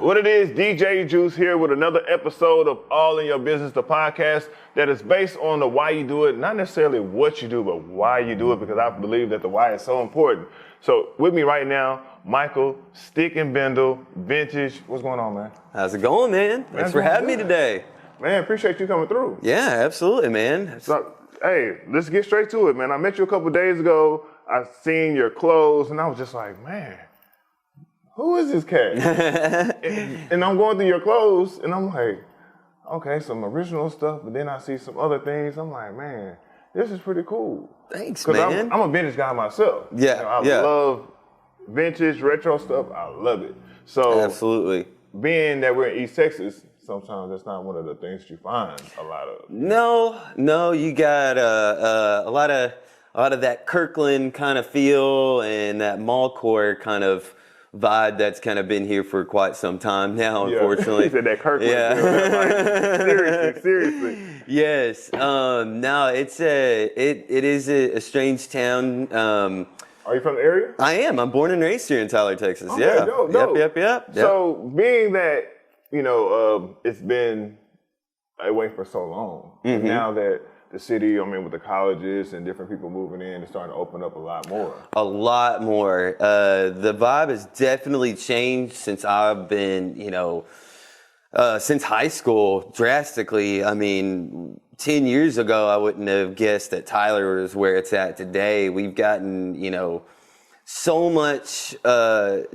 What it is, DJ Juice here with another episode of All in Your Business, the podcast that is based on the why you do it, not necessarily what you do, but why you do it, because I believe that the why is so important. So with me right now, Michael, Stick and Bindle, Vintage. What's going on, man? How's it going, man? Thanks for having me today. Man, appreciate you coming through. Yeah, absolutely, man. So, hey, let's get straight to it, man. I met you a couple days ago. I seen your clothes, and I was just like, man, who is this cat? and I'm going through your clothes, and I'm like, okay, some original stuff, but then I see some other things. I'm like, man, this is pretty cool. Thanks, man. I'm a vintage guy myself. Yeah, I love vintage, retro stuff. I love it. So absolutely. Being that we're in East Texas, sometimes that's not one of the things you find a lot of. No, you got a lot of that Kirkland kind of feel and that mallcore kind of vibe that's kind of been here for quite some time now, unfortunately. He said that Kirkland feel. Like, seriously. Yes. No, it is a strange town. Are you from the area? I am. I'm born and raised here in Tyler, Texas. Okay, yeah. Dope. Yep. So being that, it's been away for so long, now that the city, with the colleges and different people moving in, it's starting to open up a lot more. A lot more. The vibe has definitely changed since I've been, since high school, drastically. 10 years ago, I wouldn't have guessed that Tyler was where it's at today. We've gotten, so much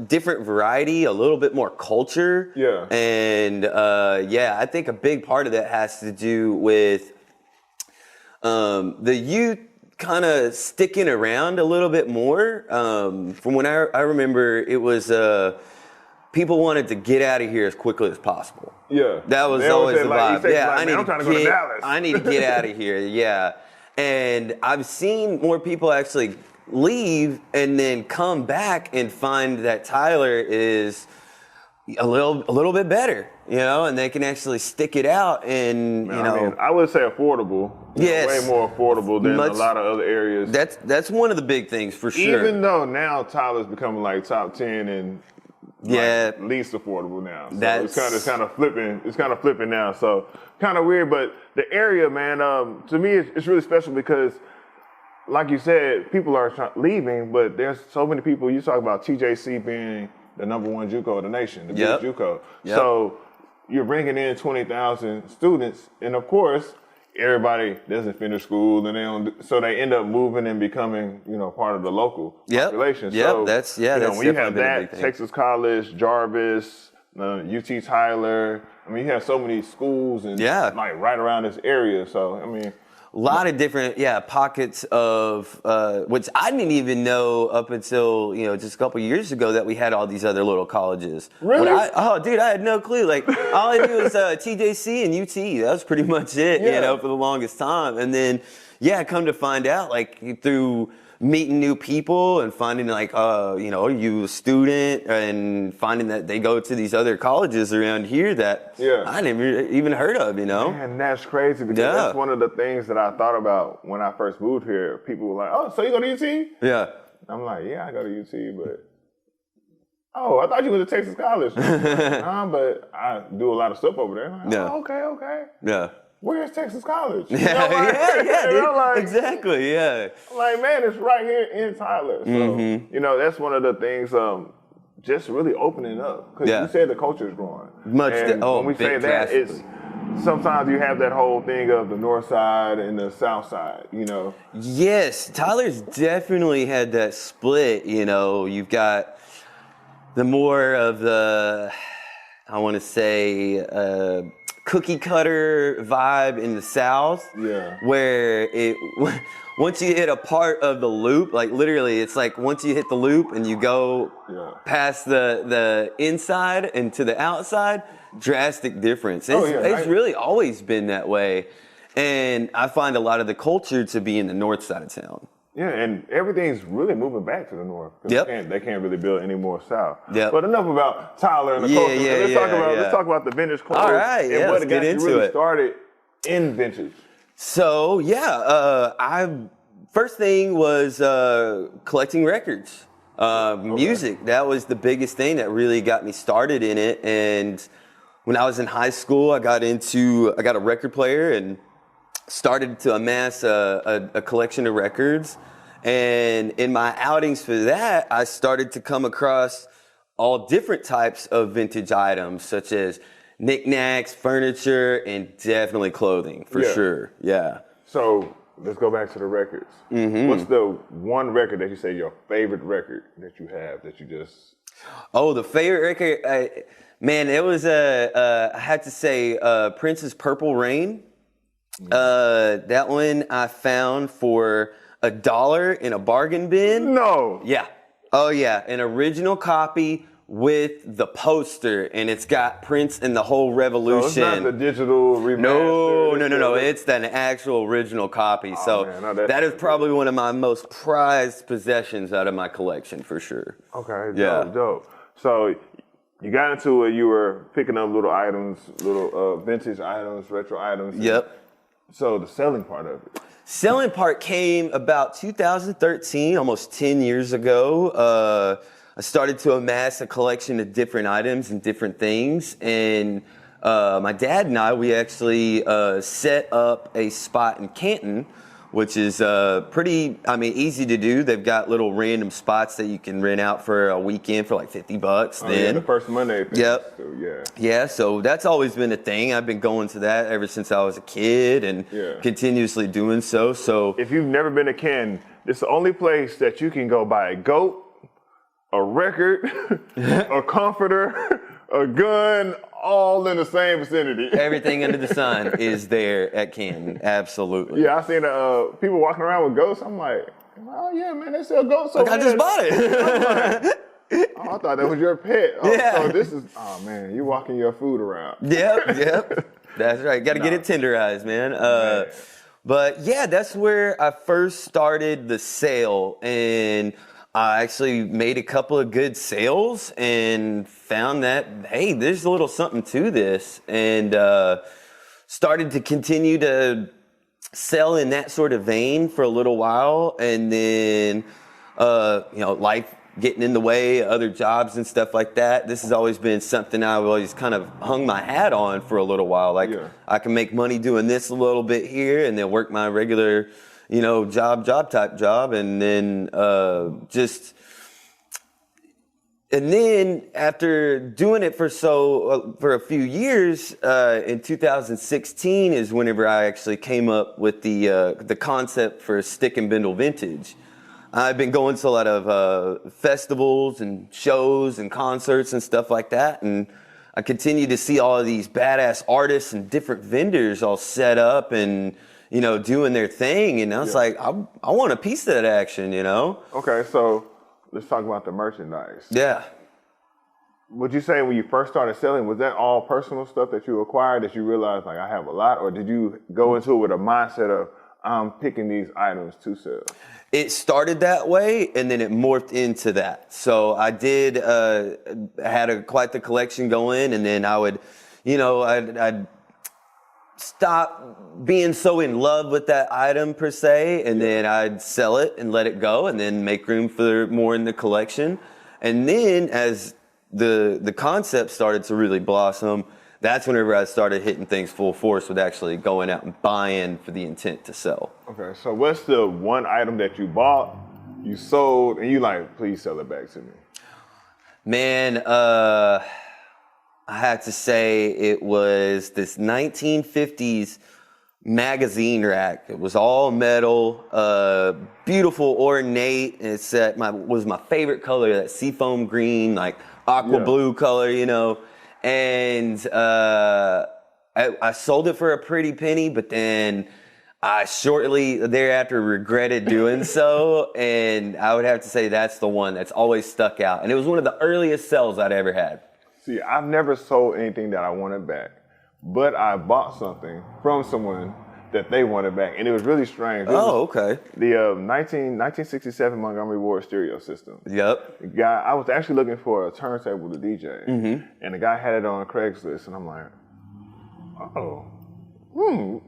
different variety, a little bit more culture. Yeah. And I think a big part of that has to do with the youth kind of sticking around a little bit more. From when I remember, it was people wanted to get out of here as quickly as possible. Yeah, that was always the vibe. I'm trying to go to Dallas. I need to get out of here. Yeah, and I've seen more people actually leave and then come back and find that Tyler is a little bit better, and they can actually stick it out and I would say affordable. Yes, way more affordable than a lot of other areas. That's one of the big things for sure. Even though now Tyler's becoming like top 10 and least affordable now. So it's kind of flipping. It's kind of flipping now. So kind of weird, but the area, man, to me it's really special because, like you said, people are leaving, but there's so many people. You talk about TJC being the number one JUCO of the nation, the biggest JUCO. Yep. So you're bringing in 20,000 students, and of course, everybody doesn't finish school, and so they end up moving and becoming, part of the local population. Yep. So that's when you have that, Texas College, Jarvis, UT Tyler. You have so many schools and like right around this area. So a lot of different pockets of which I didn't even know up until just a couple of years ago that we had all these other little colleges. Really? Dude, I had no clue. Like all I knew was TJC and UT. That was pretty much it, for the longest time. And then come to find out, like through meeting new people and finding like, are you a student, and finding that they go to these other colleges around here that I never even heard of, Man, that's crazy because that's one of the things that I thought about when I first moved here. People were like, oh, so you go to UT? Yeah. I'm like, yeah, I go to UT, but I thought you went to Texas College. But I do a lot of stuff over there. Like, okay. Yeah. Where's Texas College? Dude, exactly, yeah. I'm like, man, it's right here in Tyler. So, that's one of the things, just really opening up. Because you said the culture is growing. When we say that, it's sometimes you have that whole thing of the north side and the south side, Yes, Tyler's definitely had that split, You've got the more of the, I want to say, cookie cutter vibe in the South, where once you hit a part of the loop, like literally, it's like once you hit the loop and you go past the inside and to the outside, drastic difference. It's really always been that way, and I find a lot of the culture to be in the north side of town. Yeah, and everything's really moving back to the north. They can't really build any more south. But enough about Tyler and the culture. Let's talk about the vintage clothes. All right, and what got you really it. started in vintage. So first thing was collecting records. Music, that was the biggest thing that really got me started in it. And when I was in high school, I got a record player and started to amass a collection of records. And in my outings for that, I started to come across all different types of vintage items, such as knickknacks, furniture, and definitely clothing, for sure. Yeah. So let's go back to the records. Mm-hmm. What's the one record that you say your favorite record that you have that you just... Oh, the favorite record? Man, it was, I had to say, Prince's Purple Rain. Mm-hmm. That one I found for $1 in a bargain bin. No. Yeah. Oh, yeah. An original copy with the poster, and it's got Prince and the whole revolution. So it's not the digital remaster? No. It's an actual original copy. That is probably one of my most prized possessions out of my collection, for sure. Okay, dope. So you got into it, you were picking up little items, vintage items, retro items. Yep. So the selling part of it. Selling part came about 2013, almost 10 years ago. I started to amass a collection of different items and different things. And my dad and I, we actually set up a spot in Canton, which is pretty, easy to do. They've got little random spots that you can rent out for a weekend for like $50 then. Yeah, the first Monday thing. Yep. So, yeah, so that's always been a thing. I've been going to that ever since I was a kid and continuously doing so. So if you've never been to Canton, it's the only place that you can go buy a goat, a record, a comforter, a gun, all in the same vicinity. Everything under the sun is there at Canton. Absolutely. Yeah, I seen people walking around with goats. I'm like, oh yeah, man, they sell goats. I just bought it. I thought that was your pet. So this is, man, you walking your food around. Yep. That's right. Got to get it tenderized, man. But yeah, that's where I first started the sale, and I actually made a couple of good sales and found that, hey, there's a little something to this, and started to continue to sell in that sort of vein for a little while, and then life getting in the way, other jobs and stuff like that. This has always been something I've always kind of hung my hat on for a little while. I can make money doing this a little bit here and then work my regular, job type job. And then and then after doing it for a few years, in 2016 is whenever I actually came up with the concept for Stick and Bindle Vintage. I've been going to a lot of festivals and shows and concerts and stuff like that, and I continue to see all of these badass artists and different vendors all set up and doing their thing, and I was like, I want a piece of that action, Okay, so let's talk about the merchandise. Yeah. Would you say when you first started selling, was that all personal stuff that you acquired that you realized like I have a lot, or did you go into it with a mindset of I'm picking these items to sell? It started that way, and then it morphed into that. So I did had quite the collection going, and then I would, I'd stop being so in love with that item per se, and then I'd sell it and let it go, and then make room for more in the collection. And then as the concept started to really blossom, that's whenever I started hitting things full force with actually going out and buying for the intent to sell. Okay, so what's the one item that you bought, you sold, and you like, please sell it back to me? Man, I had to say it was this 1950s magazine rack. It was all metal, beautiful, ornate, and was my favorite color, that seafoam green, like aqua blue color, And I sold it for a pretty penny, but then I shortly thereafter regretted doing so, and I would have to say that's the one that's always stuck out. And it was one of the earliest sales I'd ever had. See, I've never sold anything that I wanted back, but I bought something from someone that they wanted back, and it was really strange. Okay. The 1967 Montgomery Ward stereo system. Yep. The guy, I was actually looking for a turntable to DJ, and the guy had it on Craigslist, and I'm like,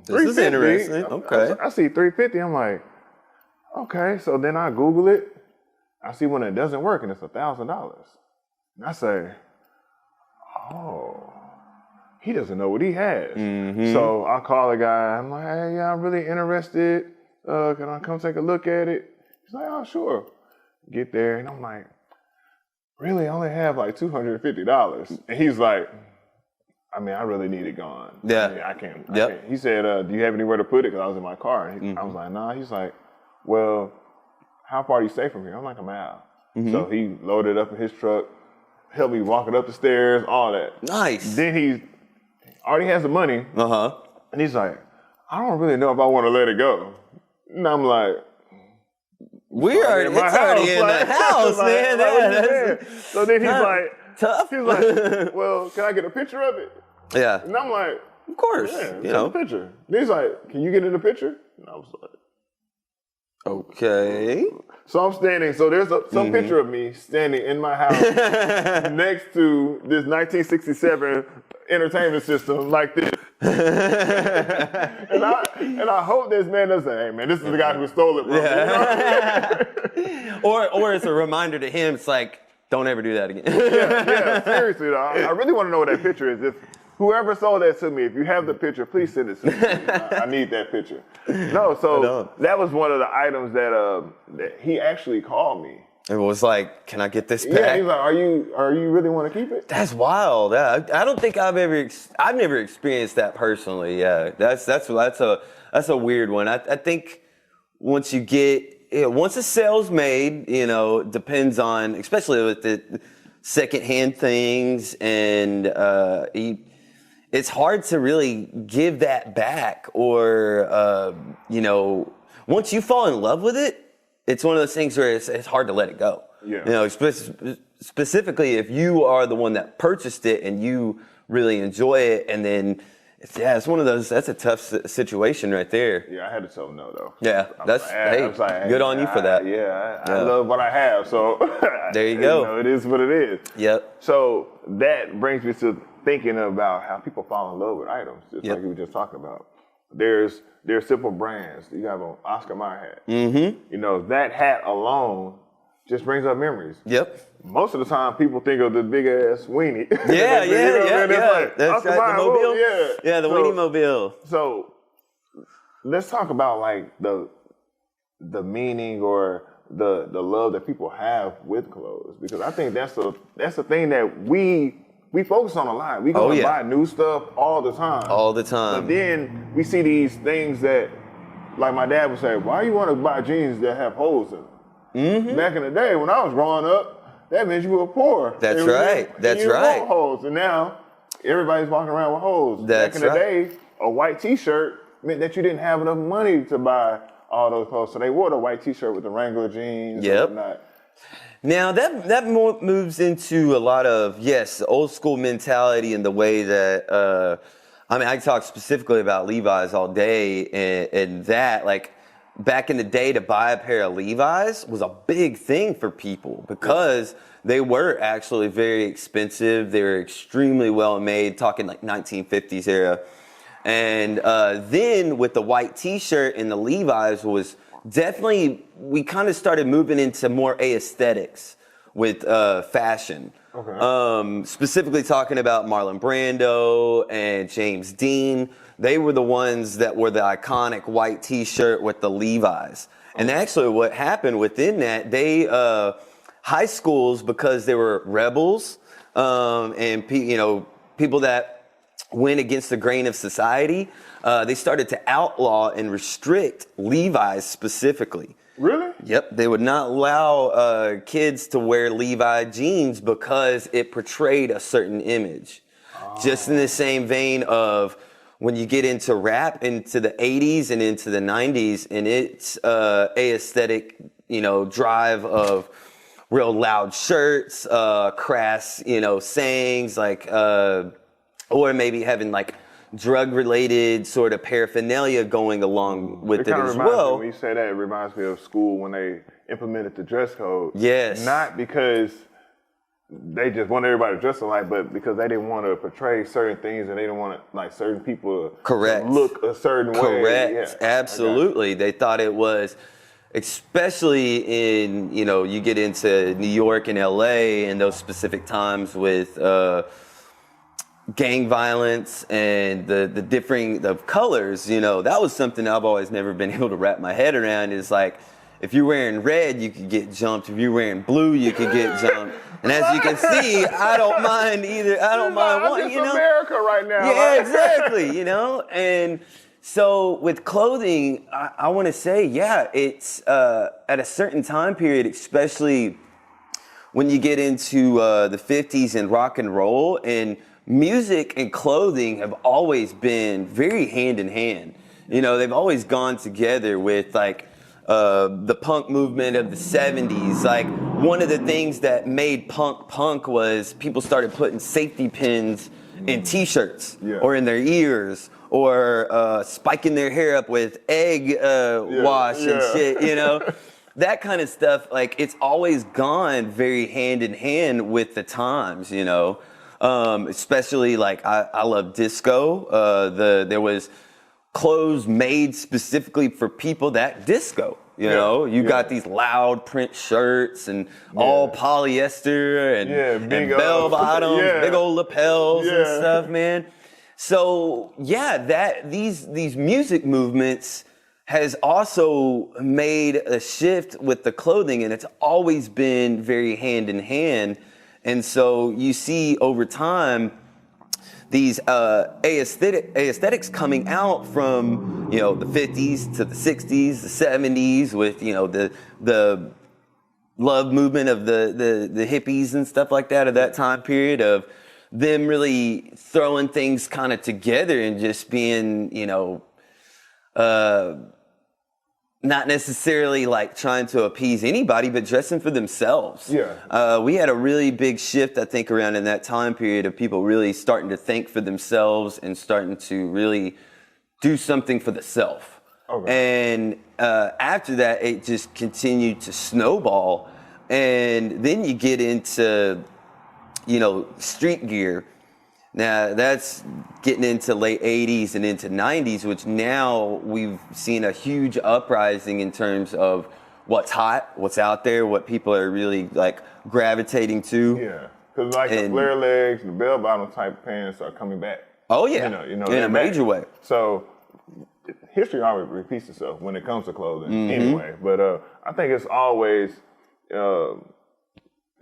this is interesting. Okay. I see $350. I'm like, okay. So then I Google it. I see one that doesn't work and it's $1,000. And I say, oh, he doesn't know what he has. Mm-hmm. So I call the guy. I'm like, hey, yeah, I'm really interested. Can I come take a look at it? He's like, oh, sure. Get there, and I'm like, really? I only have like $250. And he's like, I mean, I really need it gone. Yeah. I mean, I can't. He said, do you have anywhere to put it? Because I was in my car. And I was like, nah. He's like, well, how far do you stay from here? I'm like, a mile. Mm-hmm. So he loaded up in his truck, helped me walk it up the stairs, all that. Nice. Then he already has the money. Uh-huh. And he's like, I don't really know if I want to let it go. And I'm like, it's already in the house, man. Like, so then he's like, tough. He's like, well, can I get a picture of it? Yeah. And I'm like, of course. Yeah, you know. A picture. And he's like, can you get in the picture? And I was like, okay. So I'm standing, so there's some picture of me standing in my house next to this 1967 entertainment system like this. and I hope this man doesn't say, hey man, this is the guy who stole it from me. You know? or it's a reminder to him, it's like, don't ever do that again. yeah, seriously though. I really want to know what that picture is. If whoever sold that to me, if you have the picture, please send it to me. I need that picture. No, so that was one of the items that he actually called me. It was like, can I get this back? Yeah, he's like, are you really want to keep it? That's wild. I don't think I've never experienced that personally. Yeah, that's a weird one. I think once a sale's made, you know, depends on, especially with the secondhand things, and it's hard to really give that back, or you know, once you fall in love with it, it's one of those things where it's hard to let it go. Yeah. You know, specifically if you are the one that purchased it and you really enjoy it, and then it's one of those. That's a tough situation right there. Yeah, I had to tell him no though. Yeah, good on you for that. I love what I have, so there you go. You know, it is what it is. Yep. So that brings me to thinking about how people fall in love with items, just like you were just talking about. There's simple brands. You have an Oscar Mayer hat. Mm-hmm. You know, that hat alone just brings up memories. Yep. Most of the time, people think of the big ass weenie. Yeah. Like, that's right. The mobile. Yeah, the weenie mobile. So let's talk about like the meaning or the love that people have with clothes, because I think that's the thing that we focus on a lot. We go and buy new stuff all the time. All the time. But then we see these things that, like my dad would say, why you want to buy jeans that have holes in them? Mm-hmm. Back in the day when I was growing up, that meant you were poor. That's right. That's right. Holes. And now everybody's walking around with holes. Back in the day, a white T-shirt meant that you didn't have enough money to buy all those clothes. So they wore the white T-shirt with the Wrangler jeans and whatnot. Now that moves into a lot of, old school mentality, and the way that, I talk specifically about Levi's all day, and that, like, back in the day, to buy a pair of Levi's was a big thing for people, because they were actually very expensive. They were extremely well made, talking like 1950s era. And then with the white T-shirt and the Levi's was definitely, we kind of started moving into more aesthetics with fashion. Okay. Specifically talking about Marlon Brando and James Dean. They were the ones that were the iconic white T-shirt with the Levi's. And actually what happened within that, they, high schools, because they were rebels, and people that went against the grain of society, they started to outlaw and restrict Levi's specifically. Really? Yep. They would not allow kids to wear Levi jeans because it portrayed a certain image. Oh. Just in the same vein of when you get into rap, into the 80s and into the 90s, and it's aesthetic, drive of real loud shirts, crass, sayings, like, or maybe having like drug-related sort of paraphernalia going along with it as well. When you say that, it reminds me of school when they implemented the dress code. Yes. Not because they just want everybody to dress alike, but because they didn't want to portray certain things, and they didn't want like certain people to look a certain way. Correct. Yeah, absolutely. They thought it was especially in, you get into New York and LA and those specific times with gang violence and the colors, that was something I've always never been able to wrap my head around. Is like, if you're wearing red, you could get jumped. If you're wearing blue, you could get jumped. And as you can see, I don't mind either. I don't mind one, America right now. Yeah, right? exactly, And so with clothing, I want to say, it's at a certain time period, especially when you get into the 50s and rock and roll, and music and clothing have always been very hand in hand. They've always gone together with like the punk movement of the 70s. Like, one of the things that made punk was people started putting safety pins in t-shirts or in their ears, or spiking their hair up with egg wash and shit, that kind of stuff. Like, it's always gone very hand in hand with the times, especially like I love disco. There was clothes made specifically for people that disco. You got these loud print shirts and all polyester and bell bottoms, big old lapels and stuff, man. So these music movements has also made a shift with the clothing, and it's always been very hand in hand. And so you see over time these aesthetics coming out from the 50s to the 60s, the 70s, with the love movement of the hippies and stuff like that, of that time period, of them really throwing things kind of together and just being not necessarily like trying to appease anybody, but dressing for themselves. We had a really big shift, I think, around in that time period of people really starting to think for themselves and starting to really do something for the self. And after that, it just continued to snowball. And then you get into, street gear. Now, that's getting into late 80s and into 90s, which now we've seen a huge uprising in terms of what's hot, what's out there, what people are really like gravitating to. Yeah, because like the flare legs and the bell bottom type pants are coming back. Oh yeah, in a major way. So history always repeats itself when it comes to clothing anyway. But I think it's always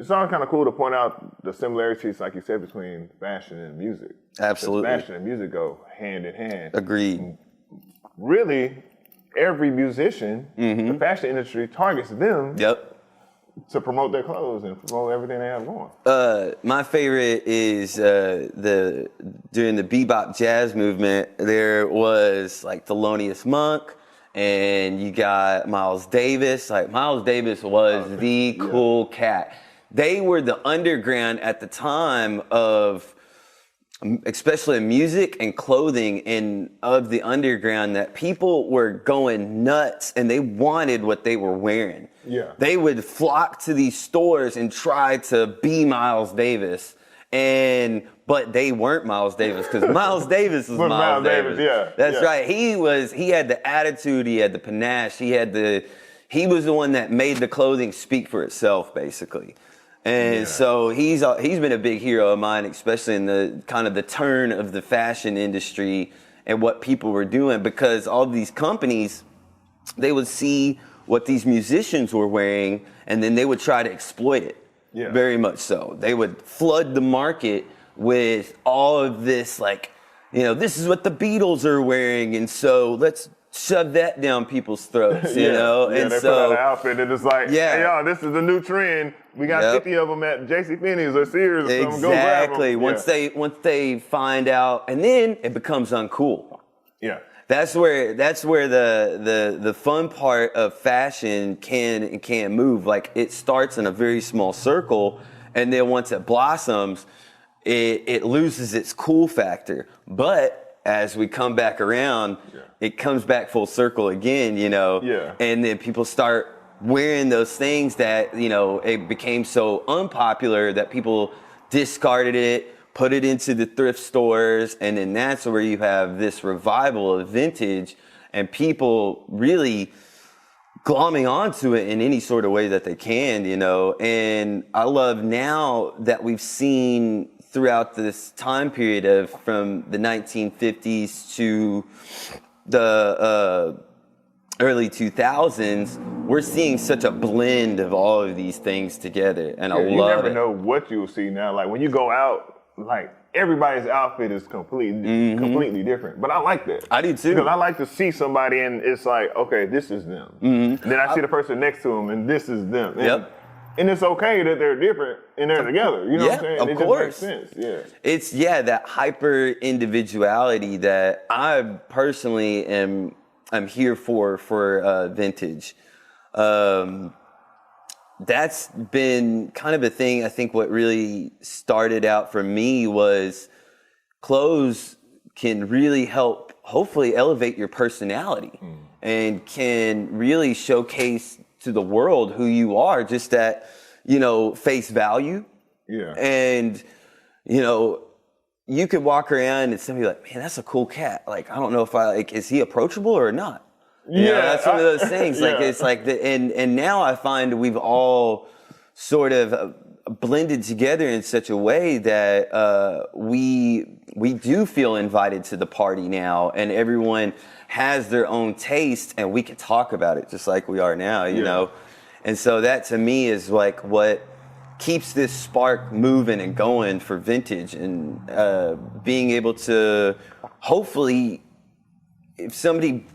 kind of cool to point out the similarities, like you said, between fashion and music. Absolutely. Fashion and music go hand in hand. Agreed. Really, every musician, the fashion industry targets them to promote their clothes and promote everything they have going. My favorite is during the bebop jazz movement, there was like Thelonious Monk, and you got Miles Davis. Like, Miles Davis was the cool cat. They were the underground at the time of, especially music and clothing, and of the underground, that people were going nuts and they wanted what they were wearing. They would flock to these stores and try to be Miles Davis, but they weren't Miles Davis, because Miles Davis was Miles Davis. That's right. He had the attitude, he had the panache, he was the one that made the clothing speak for itself, basically. And so he's been a big hero of mine, especially in the kind of the turn of the fashion industry and what people were doing, because all these companies, they would see what these musicians were wearing, and then they would try to exploit it. Very much so. They would flood the market with all of this, like, this is what the Beatles are wearing, and so let's shove that down people's throats, and they put out an outfit and it's like, hey, y'all, this is the new trend. We got 50 of them at JCPenney's or Sears or something. Go grab them. Once they find out, and then it becomes uncool. That's where the fun part of fashion can move. Like, it starts in a very small circle, and then once it blossoms, it loses its cool factor. But as we come back around, it comes back full circle again, and then people start wearing those things that, it became so unpopular that people discarded it, put it into the thrift stores, and then that's where you have this revival of vintage, and people really glomming onto it in any sort of way that they can, you know. And I love now that we've seen throughout this time period of from the 1950s to the early 2000s, we're seeing such a blend of all of these things together, and I love it. You never know what you'll see now. Like when you go out, like everybody's outfit is completely different. But I like that. I do too. Because I like to see somebody and it's like, okay, this is them. And then I see the person next to them and this is them. And it's okay that they're different and they're together. You know what I'm saying? Of course. Just makes sense. It's that hyper individuality that I personally am here for vintage. That's been kind of a thing. I think what really started out for me was clothes can really help, hopefully elevate your personality and can really showcase to the world who you are, just at, face value. Yeah. And, you could walk around and somebody like, man, that's a cool cat. Like, I don't know if is he approachable or not? That's one of those things. Like, it's like, and now I find we've all sort of blended together in such a way that we do feel invited to the party now, and everyone has their own taste, and we can talk about it just like we are now, you know? And so that to me is like what keeps this spark moving and going for vintage, and being able to hopefully, if somebody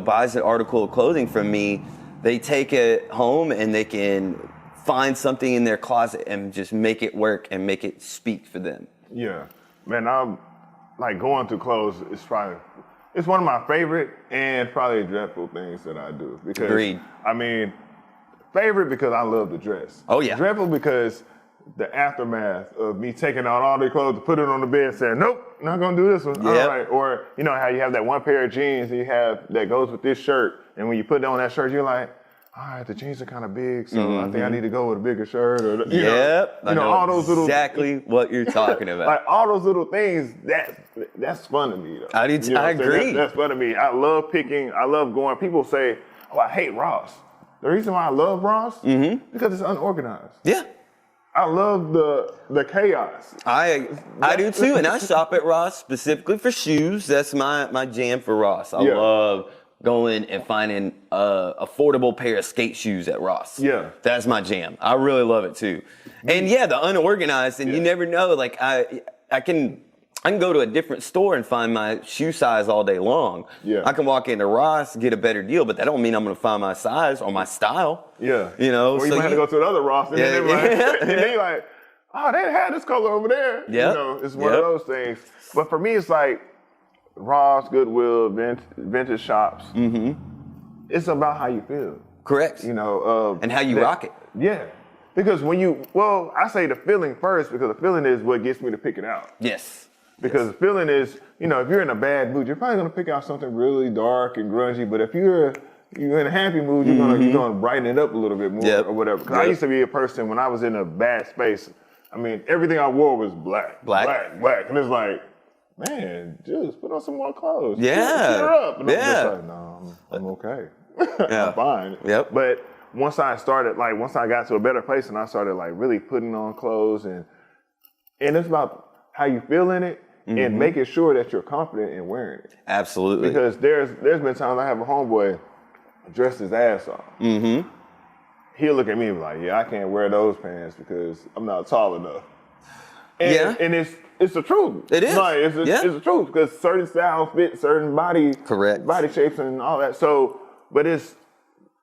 buys an article of clothing from me, they take it home and they can find something in their closet and just make it work and make it speak for them. Yeah, man, I'm like going through clothes. It's one of my favorite and probably dreadful things that I do. Because, agreed. I mean, favorite because I love to dress. Oh yeah. Dreadful because the aftermath of me taking out all the clothes to put it on the bed, saying, nope, not gonna do this one. Yep. All right. Or how you have that one pair of jeans you have that goes with this shirt, and when you put on that shirt, you're like, all right, the jeans are kind of big, so I think I need to go with a bigger shirt. Or I know all those little exactly what you're talking about. Like all those little things, that's fun to me. Though. I agree. That's fun to me. I love picking. I love going. People say, oh, I hate Ross. The reason why I love Ross because it's unorganized. Yeah. I love the chaos. I do too, and I shop at Ross specifically for shoes. That's my jam for Ross. I love going and finding an affordable pair of skate shoes at Ross. Yeah. That's my jam. I really love it too. And the unorganized, and you never know, like I can go to a different store and find my shoe size all day long. Yeah. I can walk into Ross, get a better deal, but that don't mean I'm going to find my size or my style. Yeah. Or you might have to go to another Ross and then they're like, oh, they had this color over there. Yeah. It's one of those things. But for me, it's like Ross, Goodwill, vintage shops. It's about how you feel. Correct. And how you rock it. Yeah. Because I say the feeling first, because the feeling is what gets me to pick it out. Yes. Because the feeling is, if you're in a bad mood, you're probably gonna pick out something really dark and grungy. But if you're in a happy mood, you're gonna brighten it up a little bit more or whatever. Because I used to be a person when I was in a bad space. I mean, everything I wore was black, and it's like, man, just put on some more clothes. Yeah. Cheer up. And I'm just like, no, I'm okay. I'm fine. Yep. But once I got to a better place and I started like really putting on clothes and it's about how you feel in it and making sure that you're confident in wearing it. Absolutely. Because there's been times I have a homeboy dressed his ass off. He'll look at me and be like, yeah, I can't wear those pants because I'm not tall enough. And it's the truth. It is. Like, it's the truth because certain styles fit certain body shapes and all that. So, but it's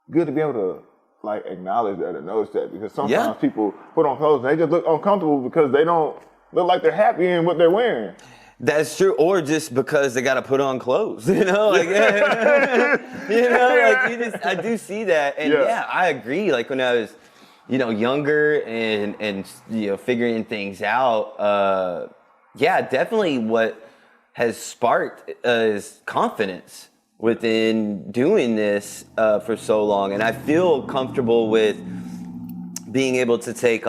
good to be able to like acknowledge that and notice that, because sometimes people put on clothes and they just look uncomfortable because they don't look like they're happy in what they're wearing. That's true, or just because they got to put on clothes, I do see that, and I agree. Like when I was, younger and figuring things out, definitely what has sparked is confidence within doing this for so long, and I feel comfortable with being able to take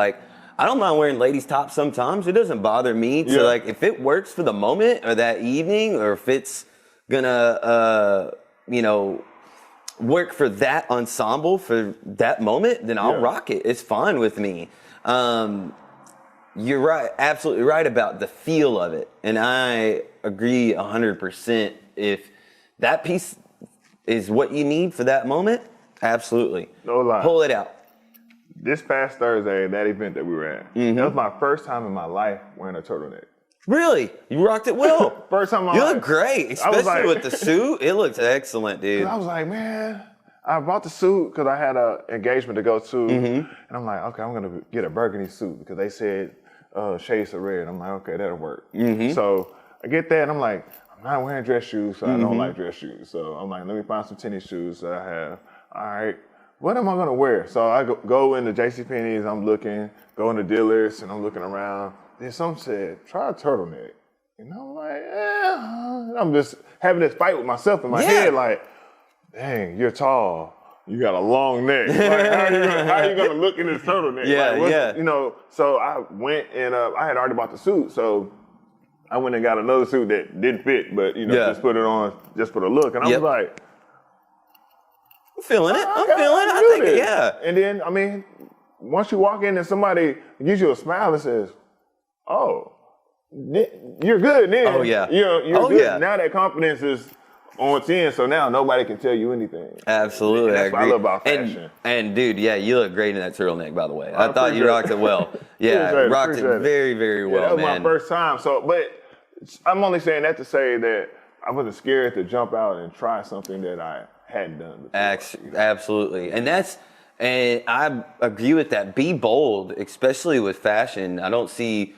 I don't mind wearing ladies' tops sometimes. It doesn't bother me to if it works for the moment or that evening, or if it's gonna work for that ensemble for that moment, then I'll rock it. It's fine with me. You're right, absolutely right about the feel of it. And I agree 100%. If that piece is what you need for that moment, absolutely. No lie. Pull it out. This past Thursday, that event that we were at, that was my first time in my life wearing a turtleneck. Really? You rocked it well. First time in my You life. look great, especially with the suit. It looks excellent, dude. I was like, man, I bought the suit because I had an engagement to go to. And I'm like, okay, I'm going to get a burgundy suit because they said shades of red. I'm like, okay, that'll work. So I get that and I'm like, I'm not wearing dress shoes, so I don't like dress shoes. So I'm like, let me find some tennis shoes that I have. All right, what am I going to wear? So I go into JCPenney's, I'm looking, go into dealers, and I'm looking around. Then some said, try a turtleneck. And I'm like, I'm just having this fight with myself in my head, like, dang, you're tall. You got a long neck. Like, how are you gonna look in this turtleneck? You know, so I went and I had already bought the suit, so I went and got another suit that didn't fit, but you know, just put it on just for the look. And I was like, I'm feeling it. I think it, And then, I mean, once you walk in and somebody gives you a smile and says, "Oh, you're good," then you're good. Now that confidence is on 10, so now nobody can tell you anything. Absolutely, that's what I love about fashion. And dude, you look great in that turtleneck, by the way. I thought you rocked it well. Rocked it very, very well, that was my first time. So, but I'm only saying that to say that I wasn't scared to jump out and try something that I hadn't done before. Absolutely, and I agree with that. Be bold, especially with fashion. I don't see.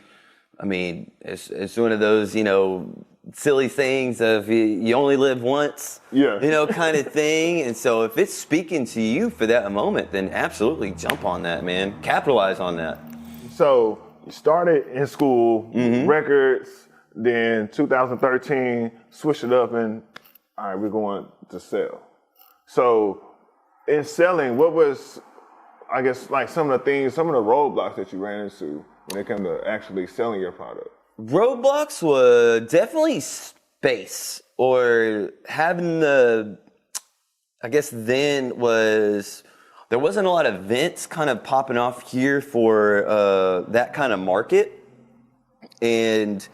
I mean, it's one of those, you know, silly things of you only live once, you know, kind of thing. And so if it's speaking to you for that moment, then absolutely jump on that, man. Capitalize on that. So you started in school, records, then 2013, switched it up and, all right, we're going to sell. So in selling, what was, I guess, like some of the roadblocks that you ran into when it came to actually selling your product? Roadblocks were definitely space, or having I guess then there wasn't a lot of events kind of popping off here for that kind of market. And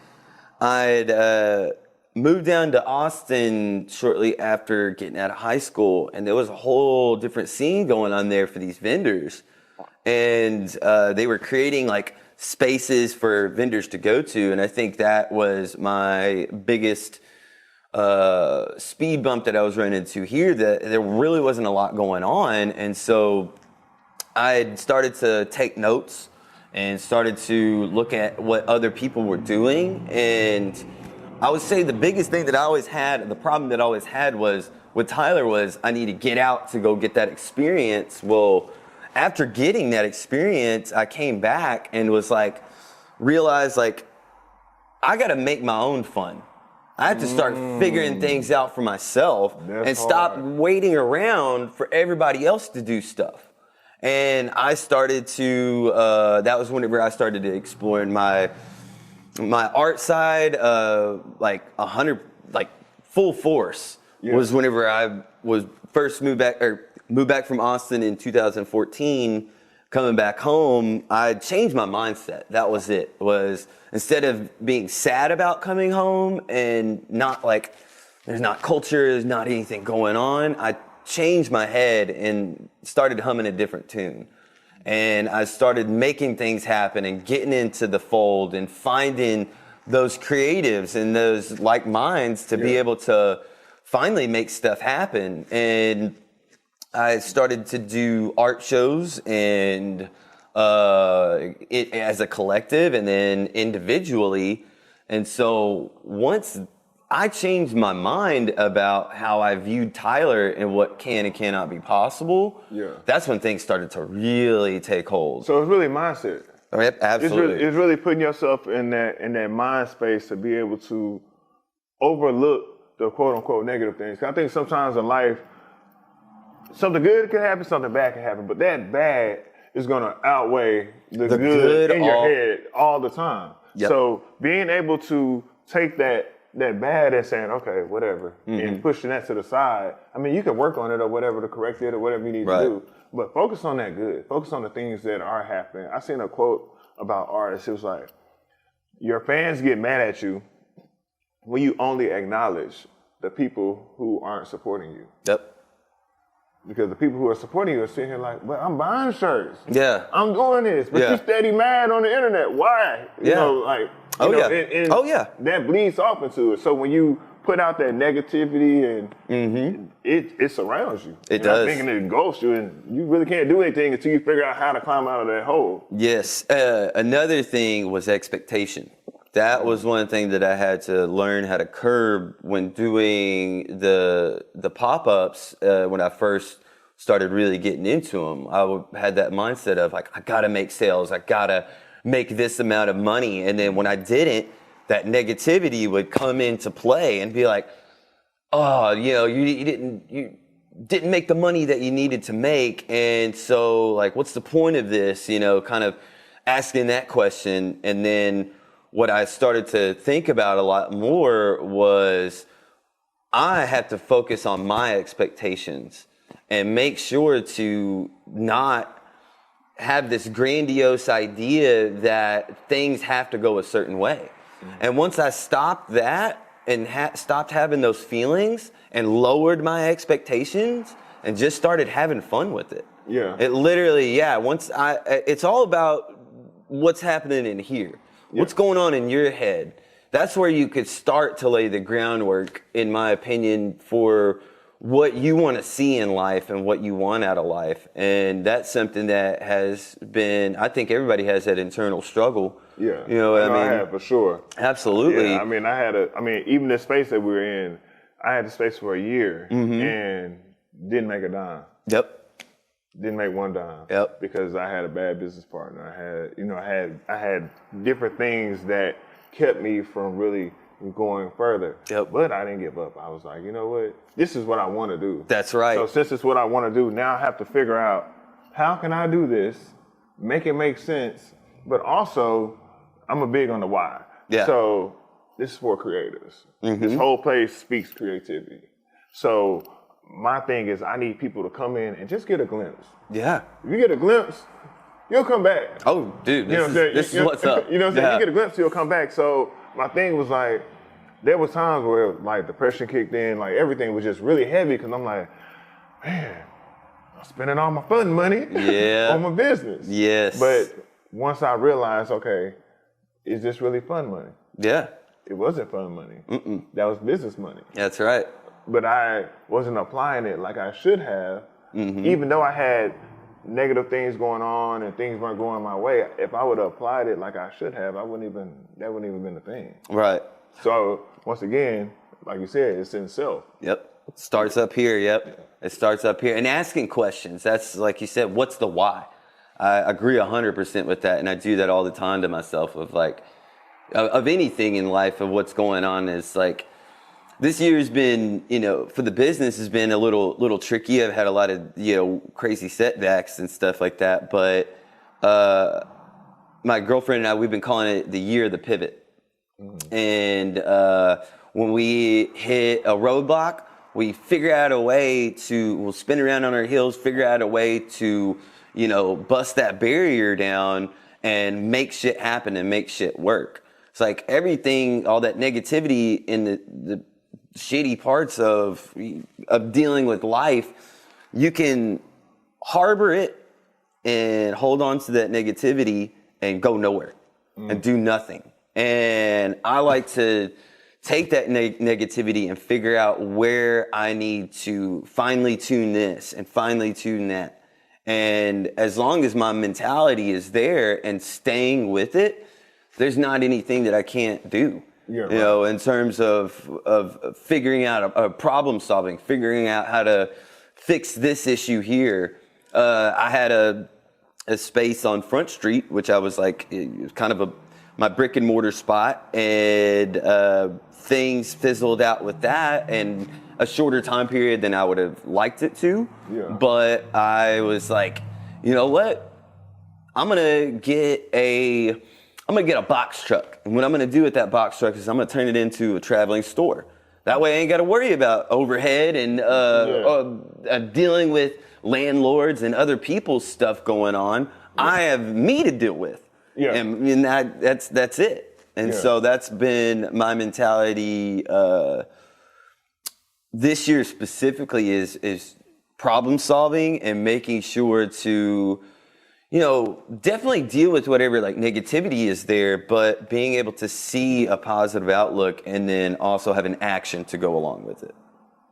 I'd moved down to Austin shortly after getting out of high school, and there was a whole different scene going on there for these vendors. And they were creating like spaces for vendors to go to, and I think that was my biggest speed bump that I was running into here, that there really wasn't a lot going on. And so I started to take notes and started to look at what other people were doing. And I would say the biggest thing that I always had, the problem that I always had was with Tyler, was I need to get out to go get that experience. Well, after getting that experience, I came back and was like, realized like, I got to make my own fun. I have to start figuring things out for myself and stop waiting around for everybody else to do stuff. And I started to, that was whenever I started to explore my art side, like full force was whenever I was first moved back from Austin in 2014, coming back home. I changed my mindset. That was it. Was instead of being sad about coming home and not like there's not culture, there's not anything going on, I changed my head and started humming a different tune. And I started making things happen and getting into the fold and finding those creatives and those like minds to be able to finally make stuff happen. And I started to do art shows and it as a collective and then individually. And so once I changed my mind about how I viewed Tyler and what can and cannot be possible, that's when things started to really take hold. So it's really mindset. Oh, yep, absolutely. It's really putting yourself in that mind space to be able to overlook the quote unquote negative things. I think sometimes in life, something good can happen, something bad can happen, but that bad is going to outweigh the good in your head all the time. So being able to take that that bad at saying, okay, whatever, and pushing that to the side. I mean, you can work on it or whatever to correct it or whatever you need to do, but focus on that good. Focus on the things that are happening. I seen a quote about artists. It was like, your fans get mad at you when you only acknowledge the people who aren't supporting you. Yep. Because the people who are supporting you are sitting here like, but I'm buying shirts. Yeah. I'm doing this. But you steady mad on the internet. Why? You know, like, you know, and that bleeds off into it. So when you put out that negativity and it surrounds you. It does. Thinking it engulfs you, and you really can't do anything until you figure out how to climb out of that hole. Yes. Another thing was expectation. That was one thing that I had to learn how to curb when doing the pop-ups. When I first started really getting into them, I had that mindset of like, I gotta make sales, I gotta make this amount of money. And then when I didn't, that negativity would come into play and be like, oh, you know, you didn't make the money that you needed to make. And so like, what's the point of this? You know, kind of asking that question. And then what I started to think about a lot more was I had to focus on my expectations and make sure to not have this grandiose idea that things have to go a certain way. And once I stopped that and stopped having those feelings and lowered my expectations and just started having fun with it. Yeah. It literally, it's all about what's happening in here. What's going on in your head? That's where you could start to lay the groundwork, in my opinion, for what you want to see in life and what you want out of life. And that's something that has been, I think everybody has that internal struggle. Yeah. You know what I mean? I have, for sure. Absolutely. Yeah, I mean, even the space that we were in, I had the space for a year and didn't make a dime. Yep. Didn't make one dime. Yep. Because I had a bad business partner. I had different things that kept me from really going further. Yep. But I didn't give up. I was like, you know what? This is what I want to do. That's right. So since it's what I want to do, now I have to figure out how can I do this, make it make sense, but also I'm a big on the why. Yeah. So this is for creators. This whole place speaks creativity. So my thing is I need people to come in and just get a glimpse. Yeah. If you get a glimpse, you'll come back. Oh, dude, this is what's up. You know what I'm saying? You get a glimpse, you'll come back. So my thing was like, there was times where like depression kicked in, like everything was just really heavy because I'm like, man, I'm spending all my fun money on my business. Yes. But once I realized, okay, is this really fun money? Yeah. It wasn't fun money. That was business money. That's right. But I wasn't applying it like I should have, even though I had negative things going on and things weren't going my way. If I would have applied it like I should have, that wouldn't even been the thing. Right. So once again, like you said, it's in self. Yep. It starts up here. Yep. It starts up here. And asking questions. That's like you said, what's the why? I agree 100% with that. And I do that all the time to myself of like, of anything in life, of what's going on. Is like, this year's been, for the business has been a little tricky. I've had a lot of, crazy setbacks and stuff like that. But my girlfriend and I, we've been calling it the year of the pivot. And when we hit a roadblock, we figure out a way we'll spin around on our heels, figure out a way to, bust that barrier down and make shit happen and make shit work. It's like everything, all that negativity in the shitty parts of dealing with life, you can harbor it and hold on to that negativity and go nowhere and do nothing. And I like to take that negativity and figure out where I need to finely tune this and finely tune that. And as long as my mentality is there and staying with it, there's not anything that I can't do. Yeah, in terms of figuring out a problem solving, figuring out how to fix this issue here. I had a space on Front Street, which I was like, it was kind of my brick and mortar spot, and things fizzled out with that in a shorter time period than I would have liked it to. Yeah. But I was like, you know what? I'm gonna I'm going to get a box truck. And what I'm going to do with that box truck is I'm going to turn it into a traveling store. That way I ain't got to worry about overhead and dealing with landlords and other people's stuff going on. I have me to deal with. Yeah. And that's it. And so that's been my mentality this year specifically is problem solving and making sure to, definitely deal with whatever like negativity is there, but being able to see a positive outlook and then also have an action to go along with it.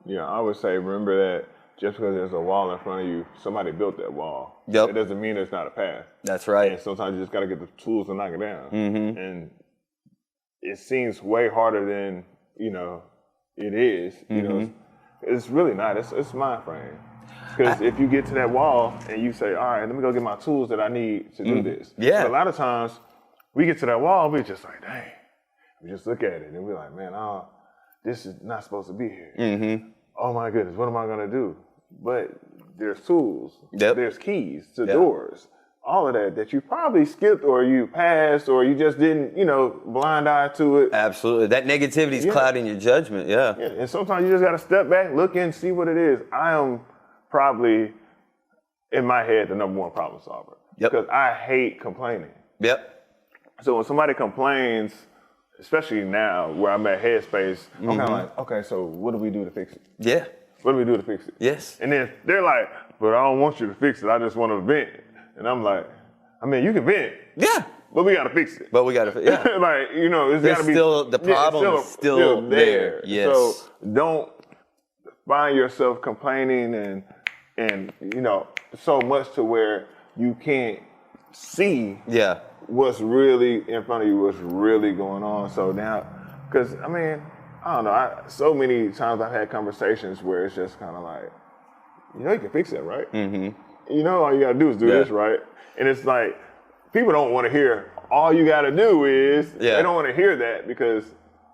Yeah, I would say remember that just because there's a wall in front of you, somebody built that wall. Yep. It doesn't mean there's not a path. That's right. And sometimes you just got to get the tools to knock it down. Mm-hmm. And it seems way harder than, it is. Mm-hmm. It's really not. It's mind frame. Because if you get to that wall and you say, all right, let me go get my tools that I need to do this. Yeah. But a lot of times we get to that wall, we're just like, dang. We just look at it and we're like, man, this is not supposed to be here. Mm-hmm. Oh my goodness, what am I going to do? But there's tools. Yep. There's keys to doors. All of that you probably skipped or you passed or you just didn't, blind eye to it. Absolutely. That negativity is clouding your judgment. Yeah. And sometimes you just got to step back, look and see what it is. I am probably, in my head, the number one problem solver. Yep. Because I hate complaining. Yep. So when somebody complains, especially now where I'm at Headspace, I'm kind of like, okay, so what do we do to fix it? Yeah. What do we do to fix it? Yes. And then they're like, but I don't want you to fix it. I just want to vent. And I'm like, you can vent. Yeah. But we got to fix it. Yeah. It's got to be. The problem is still there. Yes. So don't find yourself complaining and so much to where you can't see what's really in front of you, what's really going on. So now, because, I don't know. So many times I've had conversations where it's just kind of like, you can fix it, right? Mm-hmm. All you got to do is do this, right? And it's like, people don't want to hear, all you got to do is, they don't want to hear that because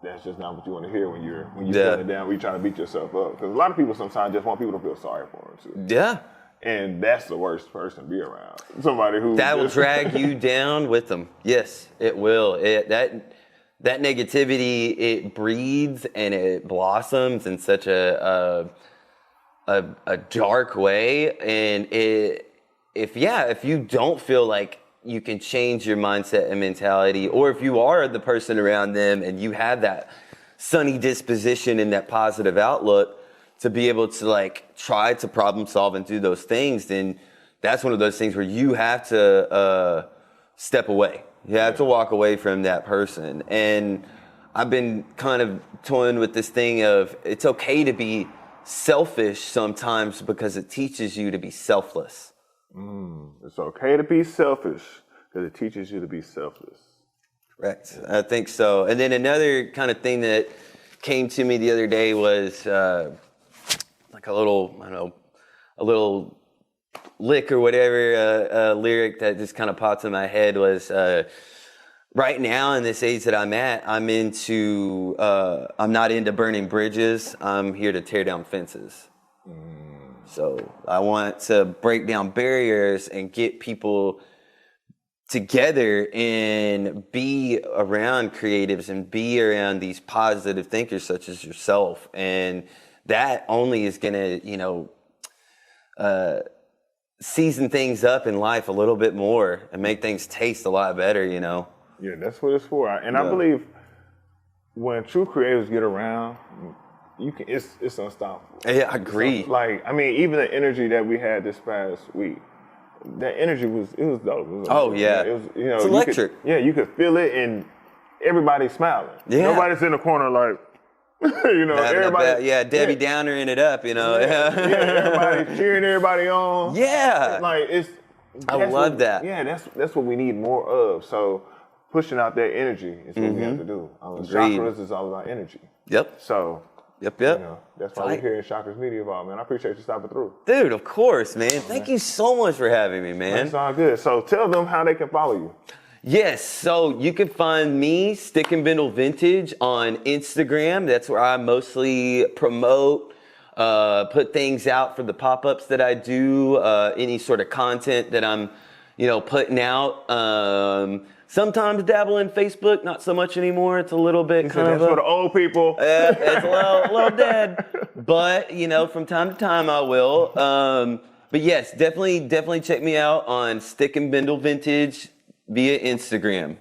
that's just not what you want to hear when you're feeling down, when you're trying to beat yourself up. Because a lot of people sometimes just want people to feel sorry for them, too. Yeah. And that's the worst person to be around. Somebody who... That will drag you down with them. Yes, it will. That negativity, it breeds and it blossoms in such a dark way. And if you don't feel like you can change your mindset and mentality, or if you are the person around them and you have that sunny disposition and that positive outlook to be able to try to problem solve and do those things, then that's one of those things where you have to step away. You have to walk away from that person. And I've been kind of toying with this thing of it's okay to be selfish sometimes because it teaches you to be selfless. It's okay to be selfish because it teaches you to be selfless. Correct. I think so. And then another kind of thing that came to me the other day was like a little lick or whatever, lyric that just kind of popped in my head was, right now in this age that I'm at, I'm not into burning bridges. I'm here to tear down fences. So I want to break down barriers and get people together and be around creatives and be around these positive thinkers such as yourself. And that only is going to, season things up in life a little bit more and make things taste a lot better, Yeah, that's what it's for. And I believe when true creators get around, it's unstoppable. Yeah, I agree. Even the energy that we had this past week, that energy was dope. It was it's electric. You could feel it, and everybody's smiling. Yeah. Nobody's in the corner like, everybody. Debbie Downer-ing it up, everybody's cheering everybody on. Yeah. I love that. Yeah, that's what we need more of. So pushing out that energy is what we have to do. Chakras is all about energy. Yep. So. Yep. That's why we're here at Chakras Media Vault, man. I appreciate you stopping through. Dude, of course, man. Thank you so much for having me, man. That's all good. So tell them how they can follow you. Yes, so you can find me, Stick and Bindle Vintage, on Instagram. That's where I mostly promote, put things out for the pop-ups that I do, any sort of content that I'm, putting out. Sometimes dabble in Facebook, not so much anymore. It's a little bit kind of that's for the old people. It's a little dead. But, from time to time I will. But yes, definitely check me out on Stick and Bindle Vintage via Instagram.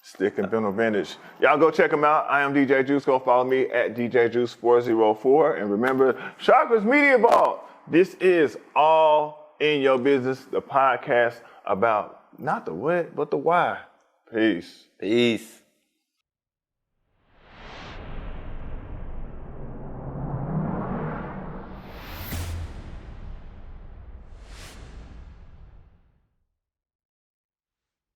Stick and Bindle Vintage. Y'all go check them out. I am DJ Juice. Go follow me at DJ Juice 404. And remember, Chakras Media Vault. This is All in Your Business, the podcast about not the what, but the why. Peace. Peace.